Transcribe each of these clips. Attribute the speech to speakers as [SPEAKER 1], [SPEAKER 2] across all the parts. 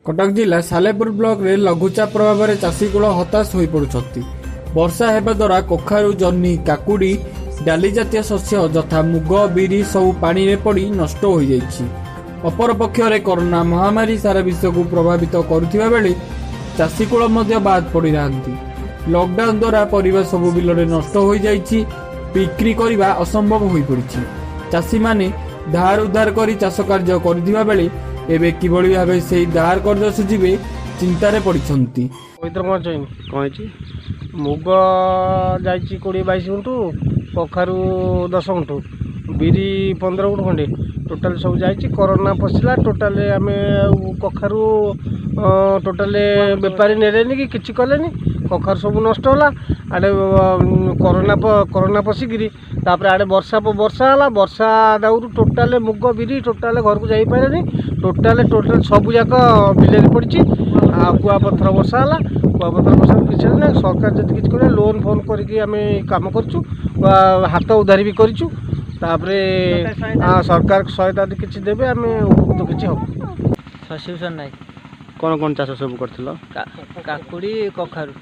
[SPEAKER 1] कटक जिला सालेपुर ब्लॉक रे लघुचाप प्रभाव में चाषीकूल हताश हो पड़ुंट। वर्षा हेबा द्वारा कखारु जन्नी काकुड़ी डाली जातीय शस्य जथा मुग बिरी सब पानी में पड़ी नष्ट हो जाइछि। अपर पक्षरे कोरोना महामारी सारा विश्व को प्रभावित करुथिबा बेले चाषीकूल मध्य बाद पड़ी नांती। लॉकडाउन द्वारा परिवार सब बिल में नष्ट हो जाइछि। बिक्री करने असंभव हो पड़ी। चाषी माने धार उद्धार करी चाष कार्य करुथिबा बेले एबे किभଳି भाबे सेही धार कर्ज सुझिबे चिंतारे पड़िछंती।
[SPEAKER 2] मुग जाइछि 20-22 गुंठु, कखारु 10 गुंठु, बिरी 15 गुंठु खंडे टोटाल सब जाइछि। कोरोना पसिला टोटाल आमे कखारु टोटाल बेपारी नेलेनी कि किछि कलेनी, कखारु सब नष्ट होला। आडे कोरोना पसिगिरी तापर आडे वर्षा होला। वर्षा दाउरु टोटाल मुग बिरी टोटाल घर को जाई पारेनी। टोटाल सब जाक बिलेरी पड़ी। कुआपथर वर्षा है, कुआपथर वर्षा किसी ना सरकार जब किसी कर लोन फोन करके आम कम करूँ, हाथ उधारी भी करूँ। सरकार सहायता किसी देवे आम उपकृत किसी हम।
[SPEAKER 3] सब्सक्रिप्शन नाई
[SPEAKER 2] कौन कौन चाष सब कर
[SPEAKER 3] काकुड़ी कखारु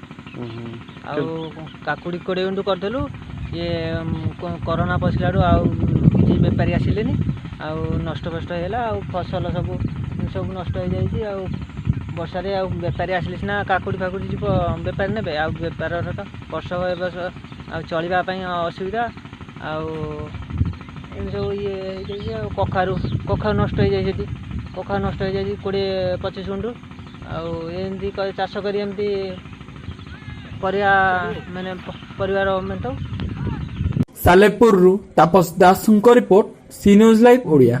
[SPEAKER 3] काकुड़ी 20 गुंठु करदेलु। ये कोरोना पशिला किसी बेपारी आसिले नष्ट है। फसल सब नष्ट हो जाए। वर्षा बेपारी आसिले सीना काकुड़ी फाकुड़ी जी बेपारी ने बेपार वर्ष चलवाई असुविधा सब ये कखारु नष्ट हो जाए। कखारु नष्ट हो जाए 20-25 गुंठु आमती चाष करमती माने परिवार मेटाऊ।
[SPEAKER 1] सालेपुर तापस दास रिपोर्ट, सी न्यूज लाइव ओडिया।